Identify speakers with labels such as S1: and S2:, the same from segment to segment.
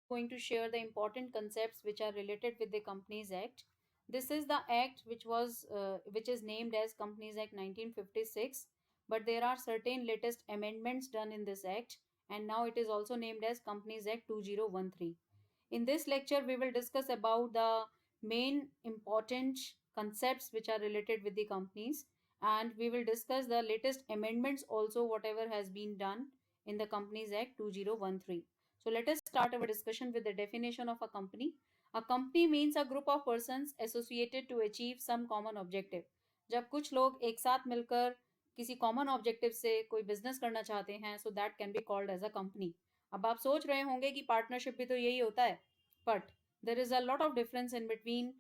S1: going to share the important concepts which are related with the Companies Act. This is the act which is named as Companies Act 1956, but there are certain latest amendments done in this act, and now it is also named as Companies Act 2013. In this lecture, we will discuss about the main important concepts which are related with the companies, and we will discuss the latest amendments also, whatever has been done in the Companies Act 2013. So let us start our discussion with the definition of a company. A company means a group of persons associated to achieve some common objective. जब कुछ लोग एक साथ मिलकर किसी common objective से कोई business करना चाहते हैं, so that can be called as a company. अब आप सोच रहे होंगे कि पार्टनरशिप भी तो यही होता है, but there is a lot of difference in between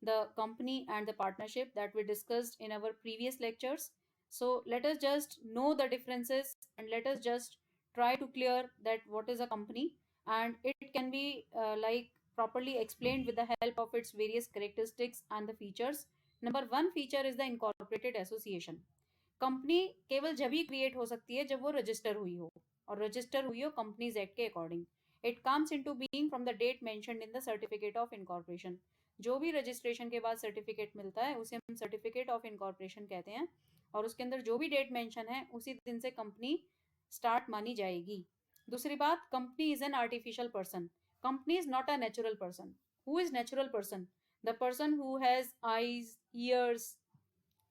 S1: the company and the partnership that we discussed in our previous lectures. So let us just know the differences and let us just try to clear that what is a company, and it can be like properly explained with the help of its various characteristics and the features. Number one feature is the incorporated association. Company केवल जब ही create हो सकती है जब वो register हुई हो, और रजिस्टर हुई हो कंपनीज एक्ट के according. It comes into being from the date mentioned in the certificate of incorporation. जो भी रजिस्ट्रेशन के बाद सर्टिफिकेट मिलता है उसे हम सर्टिफिकेट ऑफ इनकॉर्पोरेशन कहते हैं, और उसके अंदर जो भी डेट मेंशन है उसी दिन से कंपनी स्टार्ट मानी जाएगी. दूसरी बात, company is an artificial person. Company is not a natural person. Who is natural person? The person who has eyes, ears,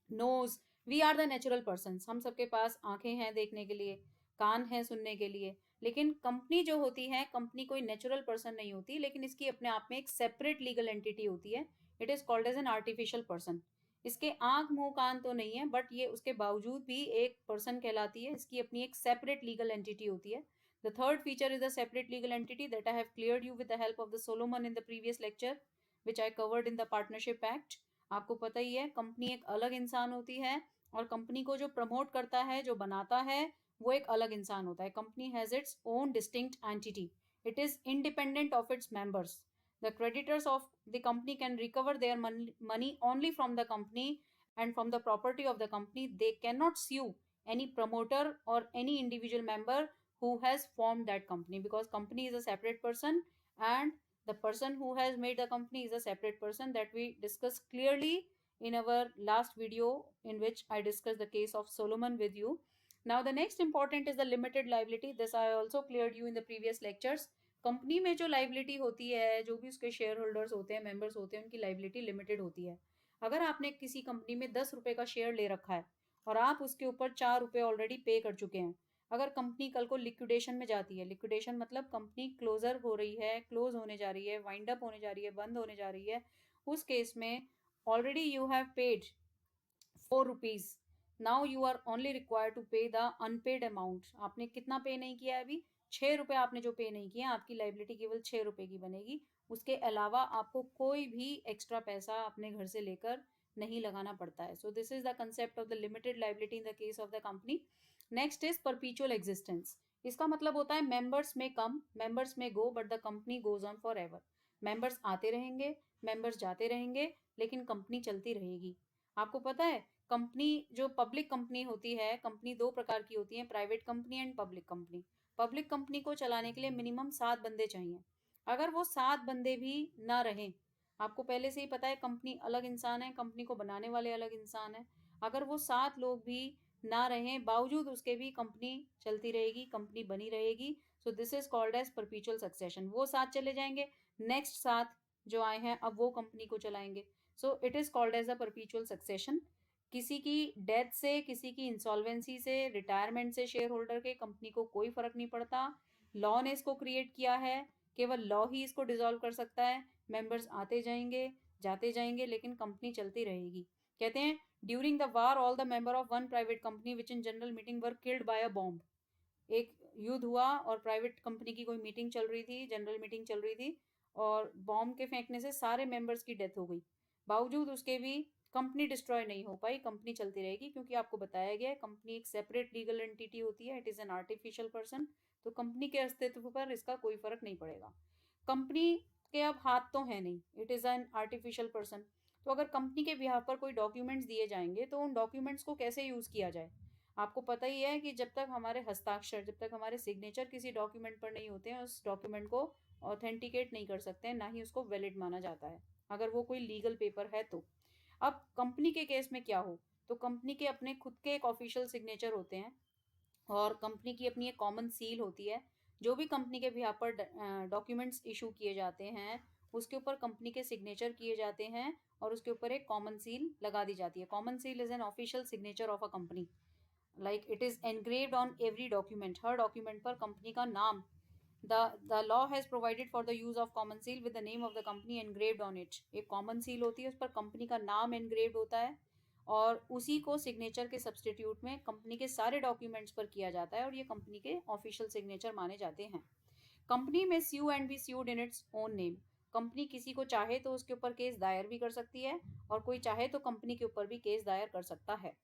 S1: nose. We are the natural person. हम सबके पास आंखें हैं देखने के लिए, कान हैं सुनने के लिए, लेकिन कंपनी जो होती है, कंपनी कोई नेचुरल पर्सन नहीं होती, लेकिन इसकी अपने आप में एक सेपरेट लीगल एंटिटी होती है. It is called as an artificial person. इसके आंख मुंह कान तो नहीं है, बट ये उसके बावजूद भी एक पर्सन कहलाती है. इसकी अपनी एक सेपरेट लीगल एंटिटी होती है. The third feature is the separate legal entity that I have cleared you with the help of the Solomon in the previous lecture which I covered in the partnership act. आपको पता ही है, company एक अलग इंसान होती है, और company को जो प्रमोट करता है, जो बनाता है, वो एक अलग इंसान होता है. Company has its own distinct entity. It is independent of its members. The creditors of the company can recover their money only from the company and from the property of the company. They cannot sue any promoter or any individual member who has formed that company, because company is a separate person and the person who has made the company is a separate person, that we discussed clearly in our last video in which I discussed the case of Solomon with you. Now the next important is the limited liability. This I also cleared you in the previous lectures. Company में जो liability होती है, जो भी उसके share holders होते हैं, members होते हैं, उनकी लाइबिलिटी लिमिटेड होती है. अगर आपने किसी कंपनी में 10 रुपए का शेयर ले रखा है और आप उसके ऊपर 4 रुपए ऑलरेडी पे कर चुके हैं, अगर कंपनी कल को लिक्विडेशन में जाती है, लिक्विडेशन मतलब कंपनी क्लोजर हो रही है, क्लोज होने जा रही है, वाइंड अप होने जा रही है, बंद होने जा रही है, उस केस में already you have paid 4 rupees. Now you are only required to pay the unpaid amount. आपने कितना पे नहीं किया है अभी? 6 रुपए आपने जो पे नहीं किया, आपकी लाइबिलिटी केवल 6 रुपए की बनेगी. उसके अलावा आपको कोई भी एक्स्ट्रा पैसा अपने घर से लेकर नहीं लगाना पड़ता है. So this is the concept of the limited liability in the case of the company. Next is perpetual existence. इसका मतलब होता है मेंबर्स में कम, मेंबर्स में go, but the company goes on for ever. Members आते रहेंगे, members जाते रहेंगे, लेकिन कंपनी चलती रहेगी. आपको पता है, कंपनी जो पब्लिक कंपनी होती है, कंपनी दो प्रकार की होती है, private company and public company. Public company को चलाने के लिए मिनिमम 7 बंदे चाहिए. अगर वो 7 बंदे भी ना रहें, आपको पहले से ही पता है कंपनी अलग इंसान है, कंपनी को बनाने वाले अलग इंसान है, अगर वो 7 लोग भी ना रहें, बावजूद उसके भी कंपनी चलती रहेगी, कंपनी बनी रहेगी. So this is called as perpetual succession. वो 7 चले जाएंगे, नेक्स्ट 7 जो आए हैं अब वो कंपनी को चलाएंगे. So it is called as a perpetual succession. किसी की डेथ से, किसी की इंसॉल्वेंसी से, रिटायरमेंट से शेयर होल्डर के कंपनी को कोई फर्क नहीं पड़ता. लॉ ने इसको क्रिएट किया है, केवल लॉ ही इसको डिसॉल्व कर सकता है. मेंबर्स आते जाएंगे, जाते जाएंगे, लेकिन कंपनी चलती रहेगी. कहते हैं during the war all the member of one private company which in general meeting were killed by a bomb. एक युद्ध हुआ और प्राइवेट कंपनी की कोई मीटिंग चल रही थी, जनरल मीटिंग चल रही थी, और बॉम्ब के फेंकने से सारे मेंबर्स की डेथ हो गई. बावजूद उसके भी कंपनी डिस्ट्रॉय नहीं हो पाई, कंपनी चलती रहेगी, क्योंकि आपको बताया गया है कंपनी एक सेपरेट लीगल एंटिटी होती है. It is an artificial person. तो कंपनी के अस्तित्व पर इसका कोई फर्क नहीं पड़ेगा. कंपनी के अब हाथ तो है नहीं, it is an artificial person. तो अगर कंपनी के बिहाफ पर कोई डॉक्यूमेंट्स दिए जाएंगे तो उन डॉक्यूमेंट्स को कैसे यूज किया जाए? आपको पता ही है कि जब तक हमारे हस्ताक्षर, जब तक हमारे सिग्नेचर किसी डॉक्यूमेंट पर नहीं होते हैं, उस डॉक्यूमेंट को ऑथेंटिकेट नहीं कर सकते हैं, ना ही उसको वैलिड माना जाता है अगर वो कोई लीगल पेपर है तो। अब कंपनी के केस में क्या हो, तो कंपनी के अपने खुद के एक ऑफिशियल सिग्नेचर होते हैं, और कंपनी की अपनी एक कॉमन सील होती है। जो भी कंपनी के बिहाफ पर डॉक्यूमेंट्स इशू किए जाते हैं, उसके ऊपर कंपनी के सिग्नेचर किए जाते हैं, और उसके ऊपर एक कॉमन सील लगा दी जाती है। Common seal is an official signature of a company, like it is engraved on every document. Her document पर कंपनी का नाम, the law has provided for the use of common seal with the name of the company engraved on it। एक common seal होती है, उस पर company का नाम एनग्रेव्ड होता है, और उसी को सिग्नेचर के सब्सटीट्यूट में कंपनी के सारे डॉक्यूमेंट्स पर किया जाता है, और ये कंपनी के ऑफिशियल सिग्नेचर माने जाते हैं। कंपनी में sue and be sued in its own name. Company किसी को चाहे तो उसके ऊपर केस दायर भी कर सकती है, और कोई चाहे तो कंपनी के ऊपर भी केस दायर कर सकता है।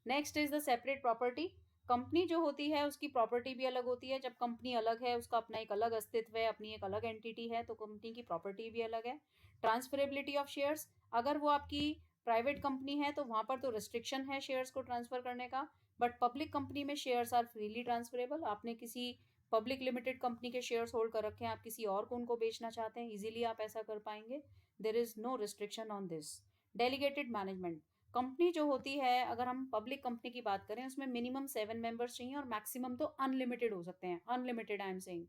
S1: Next is the separate property. Company जो होती है उसकी प्रॉपर्टी भी अलग होती है। जब कंपनी अलग है, उसका अपना एक अलग अस्तित्व है, अपनी एक अलग एंटिटी है, तो कंपनी की प्रॉपर्टी भी अलग है। Transferability of shares. अगर वो आपकी प्राइवेट कंपनी है तो वहां पर तो रिस्ट्रिक्शन है शेयर्स को ट्रांसफर करने का, बट पब्लिक कंपनी में शेयर्स आर फ्रीली ट्रांसफरेबल। आपने किसी पब्लिक लिमिटेड कंपनी के शेयर्स होल्ड कर रखे हैं, आप किसी और को उनको बेचना चाहते हैं, इजीली आप ऐसा कर पाएंगे। There is no restriction on this. Delegated management. Company जो होती है, अगर हम पब्लिक कंपनी की बात करें, उसमें मिनिमम 7 मेंबर्स चाहिए, और मैक्सिमम तो अनलिमिटेड हो सकते हैं, अनलिमिटेड आई एम सेइंग।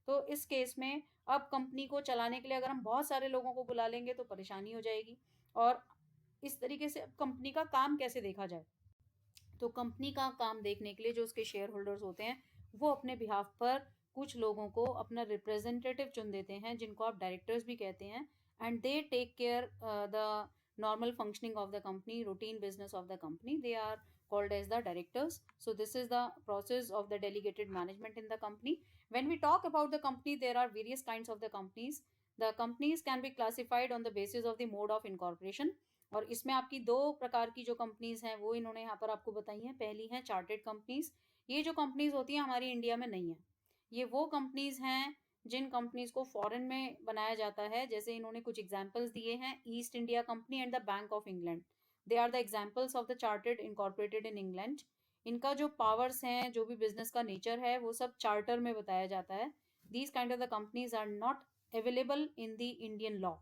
S1: तो इस केस में अब कंपनी को चलाने के लिए अगर हम बहुत सारे लोगों को बुला लेंगे तो परेशानी हो जाएगी। और इस तरीके से अब कंपनी का काम कैसे देखा जाए, तो कंपनी का काम देखने के लिए जो उसके शेयर होल्डर्स होते हैं, वो अपने बिहाफ पर कुछ लोगों को अपना रिप्रेजेंटेटिव चुन देते हैं, जिनको आप डायरेक्टर्स भी कहते हैं, and they take care the normal functioning of the company, routine business of the company. They are called as the directors. So this is the process of the delegated management in the company. When we talk about the company, there are various kinds of the companies. The companies can be classified on the basis of the mode of incorporation. और इसमें आपकी दो प्रकार की जो companies हैं वो इन्होंने यहाँ पर आपको बताई हैं। पहली है चार्टेड कंपनीज। ये जो कंपनीज होती हैं हमारी इंडिया में नहीं है। ये वो कंपनीज हैं जिन कंपनीज को फॉरेन में बनाया जाता है। जैसे इन्होंने कुछ एग्जांपल्स दिए हैं, East India Company and the Bank of England. They are the examples of the chartered incorporated in England. इनका जो पावर्स हैं, जो भी बिजनेस का नेचर है, वो सब चार्टर में बताया जाता है। These kind of the companies are not available in the Indian law,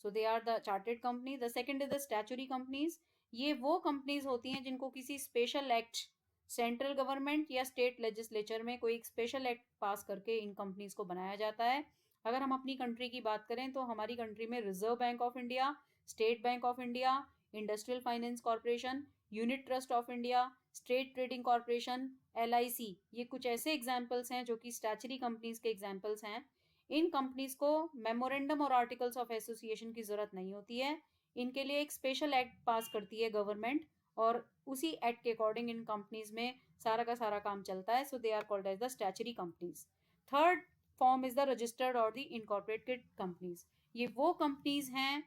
S1: so they are the chartered company. The second is the statutory companies. ये वो कंपनीज होती हैं जिनको किसी स्पेशल एक्ट, सेंट्रल गवर्नमेंट या स्टेट लेजिस्लेचर में कोई एक स्पेशल एक्ट पास करके इन कंपनीज को बनाया जाता है। अगर हम अपनी कंट्री की बात करें तो हमारी कंट्री में reserve bank of India, state bank of India, industrial finance corporation, unit trust of India, state trading corporation, LIC, ये कुछ ऐसे एग्जाम्पल्स हैं जो कि स्टैचुरी कंपनीज के एग्जाम्पल्स हैं। इन कंपनीज को मेमोरेंडम और आर्टिकल्स ऑफ एसोसिएशन की जरूरत नहीं होती है। इनके लिए एक स्पेशल एक्ट पास करती है गवर्नमेंट, और उसी एक्ट के अकॉर्डिंग इन कंपनीज में सारा का सारा काम चलता है। So they are called as the statutory companies. Third form is the registered और द इनकॉर्पोरेटेड कंपनीज। ये वो कंपनीज हैं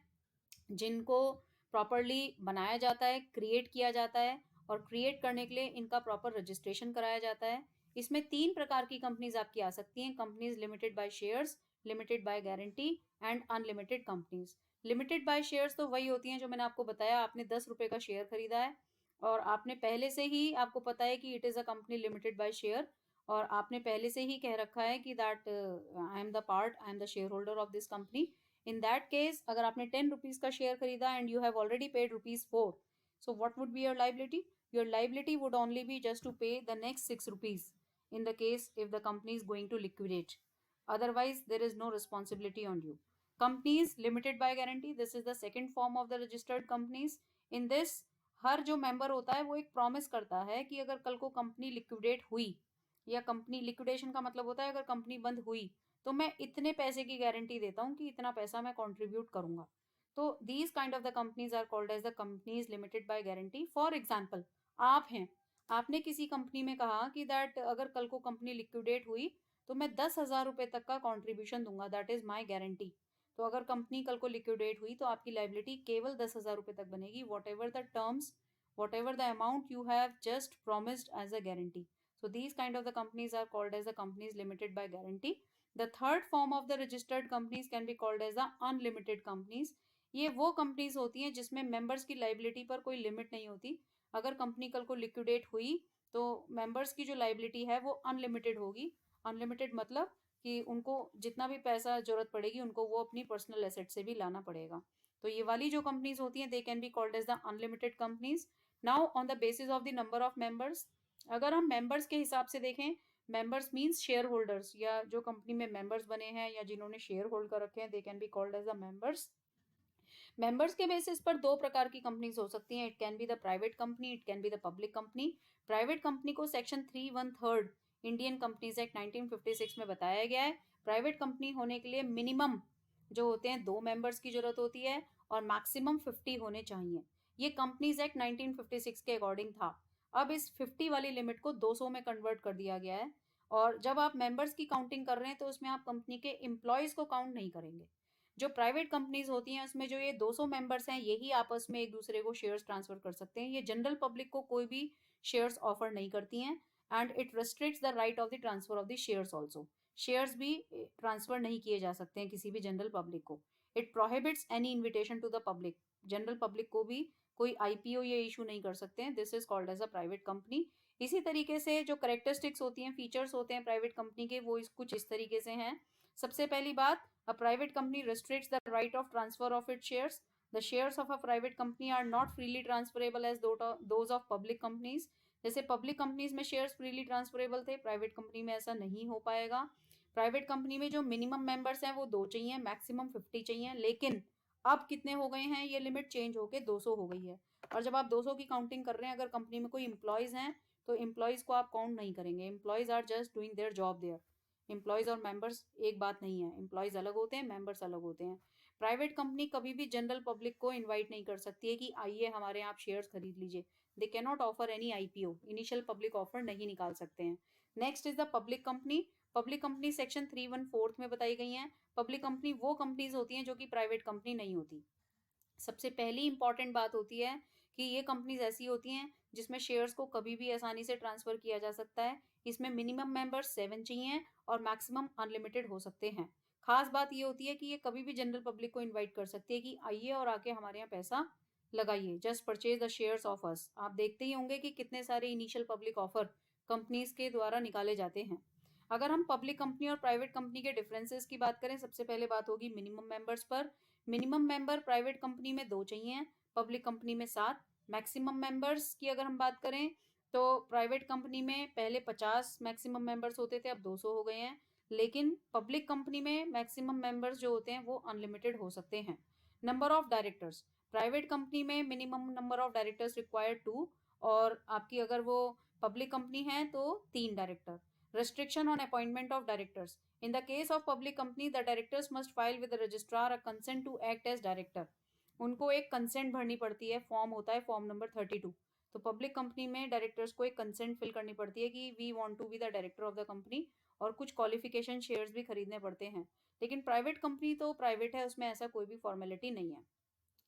S1: जिनको प्रॉपरली बनाया जाता है, क्रिएट किया जाता है, और क्रिएट करने के लिए इनका प्रॉपर रजिस्ट्रेशन कराया जाता है। इसमें 3 प्रकार की कंपनीज आपकी आ सकती हैं। Companies limited by shares, limited by guarantee, and unlimited companies. Limited by shares तो वही होती हैं जो मैंने आपको बताया। आपने 10 रुपए का शेयर खरीदा है, और आपने पहले से ही आपको पता है कि it is a company limited by share, और आपने पहले से ही कह रखा है कि that I am the share holder of this company. In that case, अगर आपने 10 रुपीज का शेयर खरीदा and you have already paid ₹4, so what would be your liability? Your liability would only be just to pay the next 6 rupees in the case if the company is going to liquidate. Otherwise, there is no responsibility on you. Companies limited by guarantee, this is the second form of the registered companies. In this, हर जो member होता है वो एक promise करता है कि अगर कल को कंपनी लिक्विडेट हुई, या कंपनी लिक्विडेशन का मतलब होता है अगर कंपनी बंद हुई, तो मैं इतने पैसे की गारंटी देता हूँ कि इतना पैसा मैं कंट्रीब्यूट करूंगा। तो these kind of the companies are called as the companies limited by guarantee. For example, आप हैं, आपने किसी कंपनी में कहा कि दैट अगर कल को कंपनी लिक्विडेट हुई तो मैं 10,000 रुपए तक का कॉन्ट्रीब्यूशन दूंगा, दैट इज माई गारंटी। तो अगर कंपनी कल को लिक्विडेट हुई तो आपकी लाइबिलिटी केवल 10,000 रुपए तक बनेगी, whatever the terms, whatever the amount you have just promised as a guarantee. So these kind of the companies are called as the companies limited by guarantee. The third form of the registered companies can be called as the unlimited companies. ये वो companies होती हैं जिसमें members की liability पर कोई limit नहीं होती। अगर कंपनी कल को लिक्विडेट हुई तो मेंबर्स की जो लाइबिलिटी है वो अनलिमिटेड होगी। अनलिमिटेड मतलब कि उनको जितना भी पैसा जरूरत पड़ेगी उनको वो अपनी पर्सनल एसेट से भी लाना पड़ेगा। तो ये वाली जो कंपनीज होती हैं they can be called as the unlimited companies. Now on the basis of the number of members, अगर हम मेंबर्स के हिसाब से देखें, मेंबर्स मींस शेयर होल्डर्स, या जो कंपनी में मेंबर्स बने हैं या जिन्होंने शेयर होल्ड कर रखे हैं, they can be called as the members. Members के बेसिस पर दो प्रकार की कंपनीज हो सकती हैं, it can be the private company, it can be the public company. Private company को सेक्शन 3(1)(3) इंडियन कंपनीज एक्ट 1956 में बताया गया है। प्राइवेट कंपनी होने के लिए मिनिमम जो होते हैं 2 मेंबर्स की जरूरत होती है और मैक्सिमम 50 होने चाहिए। ये कंपनीज एक्ट 1956 के अकॉर्डिंग था। अब इस 50 वाली लिमिट को 200 में कन्वर्ट कर दिया गया है। और जब आप मेंबर्स की काउंटिंग कर रहे हैं तो उसमें आप कंपनी के एम्प्लॉयज को काउंट नहीं करेंगे। जो प्राइवेट कंपनीज होती हैं उसमें जो ये 200 मेंबर्स हैं यही आपस में एक दूसरे को शेयर्स ट्रांसफर कर सकते हैं। ये जनरल पब्लिक को कोई भी शेयर्स ऑफर नहीं करती हैं and it restricts the right of the transfer of the shares also. Shares भी ट्रांसफर नहीं किए जा सकते हैं किसी भी जनरल पब्लिक को। It prohibits any invitation to the public. General public को भी कोई आईपीओ ये इशू नहीं कर सकते हैं। This is called as a private company. इसी तरीके से जो करेक्टरिस्टिक्स होती हैं, फीचर्स होते हैं प्राइवेट कंपनी के, वो कुछ इस तरीके से हैं। सबसे पहली बात, a private company restricts the right of transfer of its shares. The shares of a private company are not freely transferable as those of public companies. जैसे पब्लिक कंपनीज में शेयर्स फ्रीली ट्रांसफरेबल थे, private company में ऐसा नहीं हो पाएगा। Private company में जो मिनिमम मेंबर्स हैं वो 2 चाहिए, मैक्सिमम 50 चाहिए, लेकिन अब कितने हो गए हैं, ये लिमिट चेंज होके 200 हो गई है। और जब आप 200 की काउंटिंग कर रहे हैं, अगर कंपनी में कोई एम्प्लॉयज हैं तो एम्प्लॉयज को आप काउंट नहीं करेंगे। Employees are just doing their job there. Employees और मेंबर्स एक बात नहीं है, एम्प्लॉयज अलग होते हैं, मेंबर्स अलग होते हैं। प्राइवेट कंपनी कभी भी जनरल पब्लिक को इनवाइट नहीं कर सकती है कि आइए हमारे यहाँ आप शेयर्स खरीद लीजिए। They can not offer any IPO, initial public offer नहीं निकाल सकते हैं। Next is the public company. Public company section 3(1)(4) में बताई गई हैं। पब्लिक कंपनी वो कंपनीज होती हैं जो कि प्राइवेट कंपनी नहीं होती। सबसे पहली इंपॉर्टेंट बात होती है कि ये कंपनीज ऐसी होती हैं जिसमें शेयर्स को कभी भी आसानी से ट्रांसफर किया जा सकता है। इसमें मिनिमम मेंबर्स 7 चाहिए और मैक्सिमम अनलिमिटेड हो सकते हैं। खास बात ये होती है कि ये कभी भी जनरल पब्लिक को इनवाइट कर सकती है कि आइए और आके हमारे यहाँ पैसा लगाइए, just purchase the shares of us. आप देखते ही होंगे कि कितने सारे इनिशियल पब्लिक ऑफर कंपनीज के द्वारा निकाले जाते हैं। अगर हम पब्लिक कंपनी और प्राइवेट कंपनी के डिफरेंसेस की बात करें, सबसे पहले बात होगी मिनिमम मेंबर्स पर। मिनिमम मेंबर प्राइवेट कंपनी में 2 चाहिए, पब्लिक कंपनी में 7। मैक्सिमम मेंबर्स की अगर हम बात करें तो प्राइवेट कंपनी में पहले 50 मैक्सिमम मेंबर्स होते थे, अब 200 हो गए हैं। लेकिन पब्लिक कंपनी में मैक्सिमम मेंबर्स जो होते हैं वो अनलिमिटेड हो सकते हैं। Number of directors, private company में minimum number of directors required 2, और आपकी अगर वो पब्लिक कंपनी है तो 3 director. Restriction on appointment of directors. In the case of public company, the directors must file with the registrar a consent to act as director. उनको एक consent भरनी पड़ती है, फॉर्म होता है फॉर्म नंबर 32। तो पब्लिक कंपनी में directors को एक कंसेंट फिल करनी पड़ती है कि we want to be the director of the company, और कुछ क्वालिफिकेशन शेयर्स भी खरीदने पड़ते हैं। लेकिन प्राइवेट कंपनी तो प्राइवेट है, उसमें ऐसा कोई भी फॉर्मेलिटी नहीं है।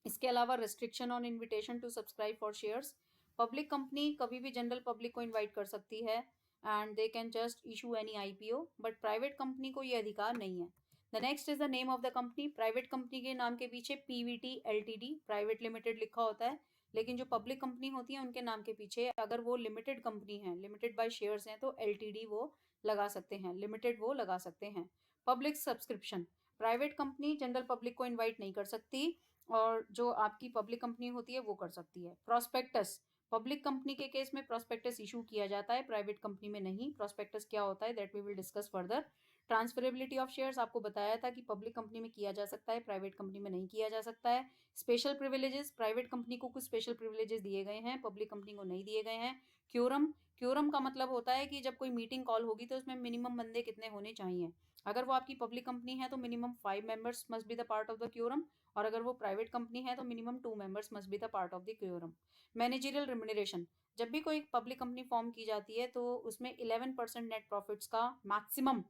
S1: इसके अलावा restriction on invitation to subscribe for shares. Public company कभी भी जनरल पब्लिक को इन्वाइट कर सकती है and they can just issue any IPO, but private company को ये अधिकार नहीं है। The next is the name of the company. Private company के नाम के पीछे पीवीटी एलटीडी प्राइवेट लिमिटेड लिखा होता है, लेकिन जो पब्लिक कंपनी होती है उनके नाम के पीछे अगर वो लिमिटेड कंपनी है, लिमिटेड बाय शेयर्स हैं, तो एलटीडी वो लगा सकते हैं, लिमिटेड वो लगा सकते हैं। Public subscription, private company general public को इन्वाइट नहीं कर सकती और जो आपकी पब्लिक कंपनी होती है वो कर सकती है। प्रोस्पेक्टस, पब्लिक कंपनी के केस में प्रोस्पेक्टस इशू किया जाता है, प्राइवेट कंपनी में नहीं। प्रोस्पेक्टस क्या होता है that we will discuss further. Transferability of shares आपको बताया था कि पब्लिक कंपनी में किया जा सकता है, प्राइवेट कंपनी में नहीं किया जा सकता है। स्पेशल प्रिविलेजेस, प्राइवेट कंपनी को कुछ स्पेशल प्रिविलेजेस दिए गए हैं, पब्लिक कंपनी को नहीं दिए गए हैं। क्योरम, क्योरम का मतलब होता है कि जब कोई मीटिंग कॉल होगी तो उसमें मिनिमम बंदे कितने होने चाहिए। अगर वो आपकी पब्लिक कंपनी है तो minimum 5 members must be the part of the quorum, और अगर वो प्राइवेट कंपनी है तो minimum 2 members must be the part of the quorum. Managerial remuneration, जब भी कोई पब्लिक कंपनी फॉर्म की जाती है तो उसमें 11% नेट प्रॉफिट्स का maximum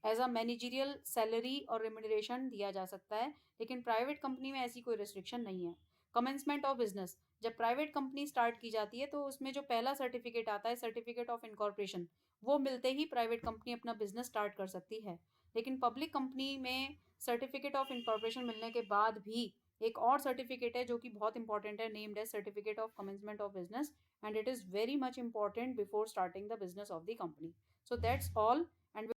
S1: as a managerial salary और रिम्यूनरेशन दिया जा सकता है, लेकिन प्राइवेट कंपनी में ऐसी कोई रिस्ट्रिक्शन नहीं है। कमेंसमेंट ऑफ बिजनेस, जब प्राइवेट कंपनी स्टार्ट की जाती है तो उसमें जो पहला सर्टिफिकेट आता है, सर्टिफिकेट ऑफ इनकॉर्पोरेशन, वो मिलते ही प्राइवेट कंपनी अपना बिजनेस स्टार्ट कर सकती है। लेकिन पब्लिक कंपनी में सर्टिफिकेट ऑफ इनकॉर्पोरेशन मिलने के बाद भी एक और सर्टिफिकेट है जो कि बहुत इंपॉर्टेंट है, नेम्ड है certificate of commencement of business, and it is very much important before starting the business of the company. So that's all. And